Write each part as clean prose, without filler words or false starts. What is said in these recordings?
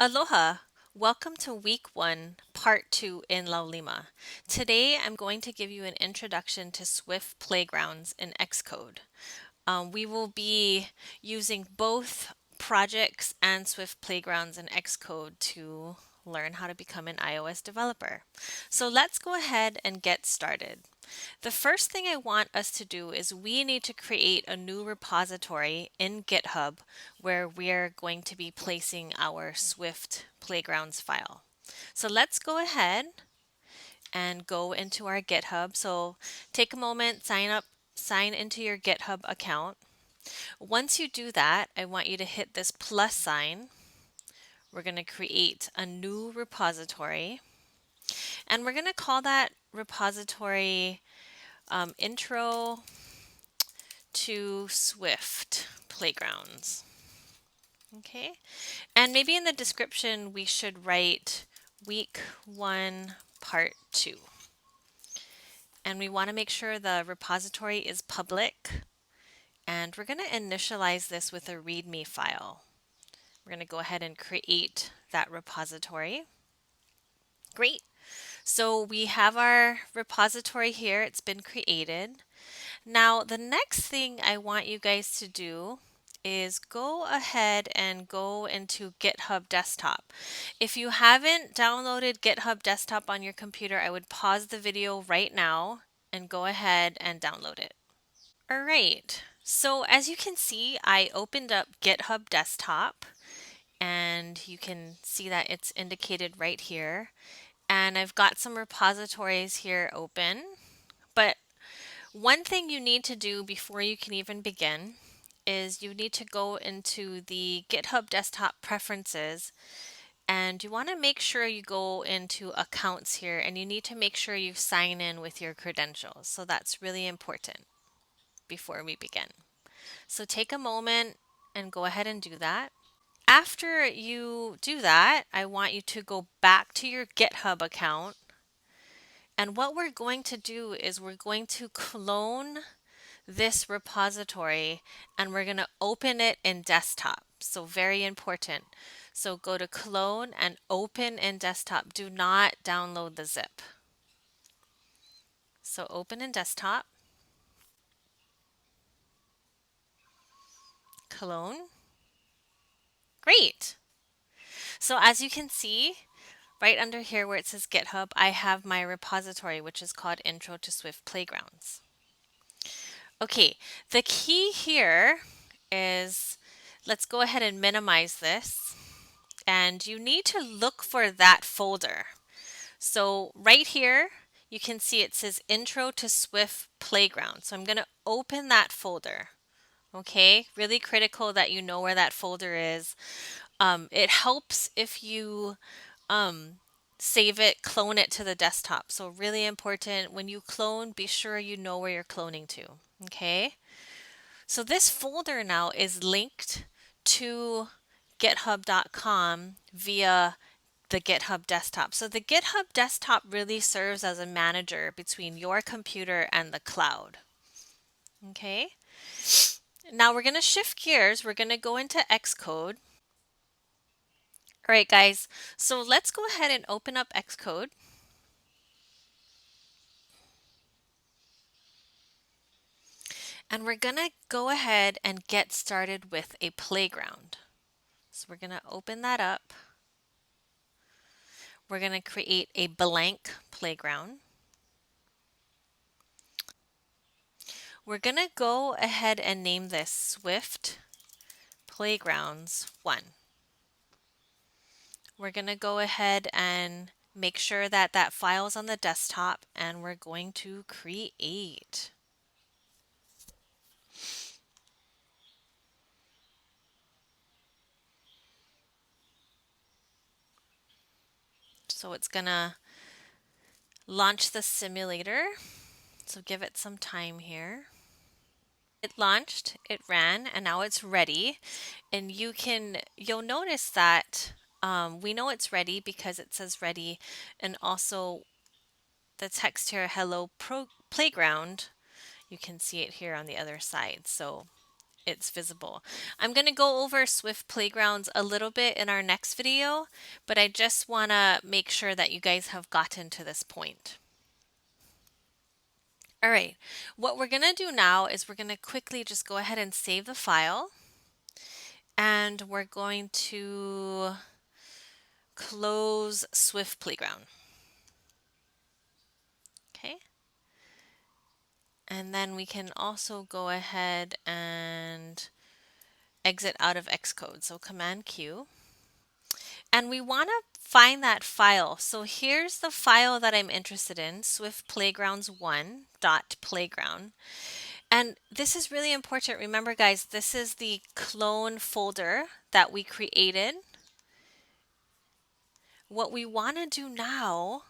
Aloha! Welcome to week one, part two in Laulima. Today I'm going to give you an introduction to Swift Playgrounds in Xcode. We will be using both projects and Swift Playgrounds in Xcode to learn how to become an iOS developer. So let's go ahead and get started. The first thing I want us to do is we need to create a new repository in GitHub where we're going to be placing our Swift Playgrounds file. So let's go ahead and go into our GitHub. So take a moment, sign into your GitHub account. Once you do that, I want you to hit this plus sign. We're going to create a new repository, and we're going to call that repository Intro to Swift Playgrounds. Okay, and maybe in the description we should write week one, part two. And we want to make sure the repository is public. And we're going to initialize this with a README file. We're going to go ahead and create that repository. Great. So we have our repository here. It's been created. Now, the next thing I want you guys to do is go ahead and go into GitHub Desktop. If you haven't downloaded GitHub Desktop on your computer, I would pause the video right now and go ahead and download it. All right. So as you can see, I opened up GitHub Desktop and you can see that it's indicated right here. And I've got some repositories here open. But one thing you need to do before you can even begin is you need to go into the GitHub Desktop preferences, and you want to make sure you go into accounts here, and you need to make sure you sign in with your credentials. So that's really important before we begin. So take a moment and go ahead and do that. After you do that, I want you to go back to your GitHub account. And what we're going to do is we're going to clone this repository and we're going to open it in desktop. So very important. So go to clone and open in desktop. Do not download the zip. So open in desktop, clone. Great. So as you can see, right under here where it says GitHub, I have my repository, which is called Intro to Swift Playgrounds. Okay, the key here is, let's go ahead and minimize this. And you need to look for that folder. So right here, you can see it says Intro to Swift Playground. So I'm going to open that folder. Okay, really critical that you know where that folder is. It helps if you save it, clone it to the desktop. So really important, when you clone, be sure you know where you're cloning to. Okay, so this folder now is linked to github.com via the GitHub desktop. So the GitHub desktop really serves as a manager between your computer and the cloud. Okay. Now we're going to shift gears. We're going to go into Xcode. All right, guys. So let's go ahead and open up Xcode. And we're going to go ahead and get started with a playground. So we're going to open that up. We're going to create a blank playground. We're going to go ahead and name this Swift Playgrounds 1. We're going to go ahead and make sure that that file is on the desktop, and we're going to create. So it's going to launch the simulator. So give it some time here. It launched, it ran, and now it's ready. And you'll notice that we know it's ready because it says ready, and also the text here, hello playground, you can see it here on the other side. So it's visible. I'm going to go over Swift Playgrounds a little bit in our next video, but I just want to make sure that you guys have gotten to this point. All right, what we're going to do now is we're going to quickly just go ahead and save the file, and we're going to close Swift Playground. Okay. And then we can also go ahead and exit out of Xcode. So Command Q. And we want to find that file. So here's the file that I'm interested in, Swift Playgrounds 1.playground. And this is really important. Remember, guys, this is the clone folder that we created. What we want to do now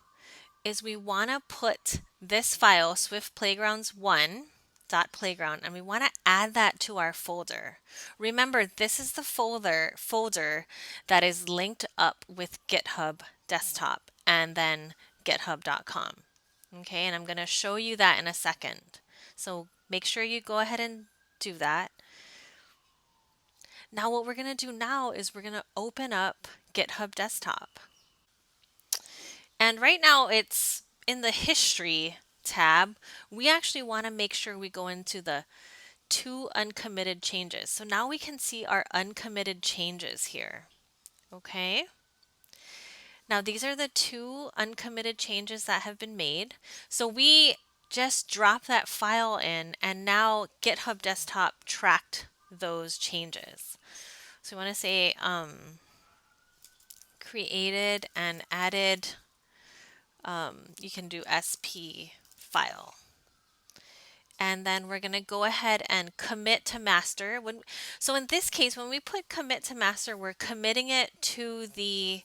is we want to put this file, Swift Playgrounds 1.playground, and we want to add that to our folder. Remember, this is the folder that is linked up with GitHub desktop and then github.com. Okay, and I'm going to show you that in a second. So make sure you go ahead and do that. Now what we're going to do now is we're going to open up GitHub desktop. And right now it's in the history tab. We actually want to make sure we go into the 2 uncommitted changes. So now we can see our uncommitted changes here. Okay. Now these are the 2 uncommitted changes that have been made. So we just drop that file in, and now GitHub desktop tracked those changes. So we want to say created and added. You can do SP file. And then we're going to go ahead and commit to master. So in this case, when we put commit to master, we're committing it to the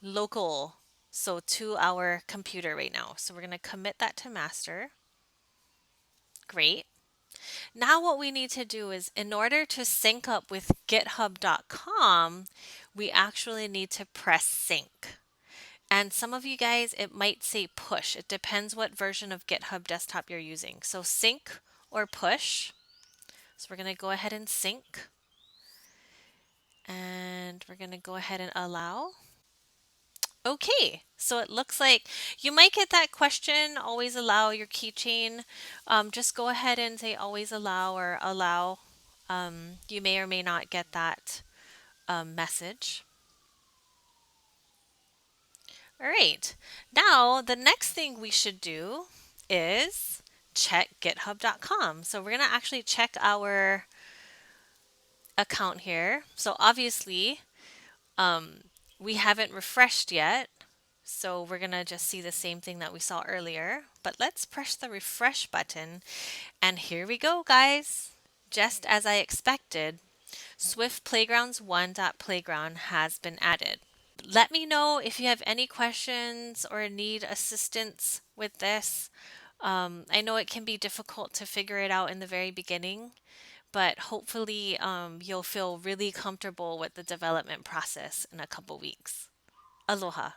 local, so to our computer right now. So we're going to commit that to master. Great. Now what we need to do is, in order to sync up with github.com, we actually need to press sync. And some of you guys, it might say push. It depends what version of GitHub desktop you're using. So sync or push. So we're going to go ahead and sync. And we're going to go ahead and allow. Okay, so it looks like you might get that question, always allow your keychain. Just go ahead and say always allow or allow. You may or may not get that message. All right, now the next thing we should do is check github.com. So we're going to actually check our account here. So obviously we haven't refreshed yet. So we're going to just see the same thing that we saw earlier. But let's press the refresh button. And here we go, guys. Just as I expected, Swift Playgrounds 1.playground has been added. Let me know if you have any questions or need assistance with this. I know it can be difficult to figure it out in the very beginning, but hopefully you'll feel really comfortable with the development process in a couple weeks. Aloha.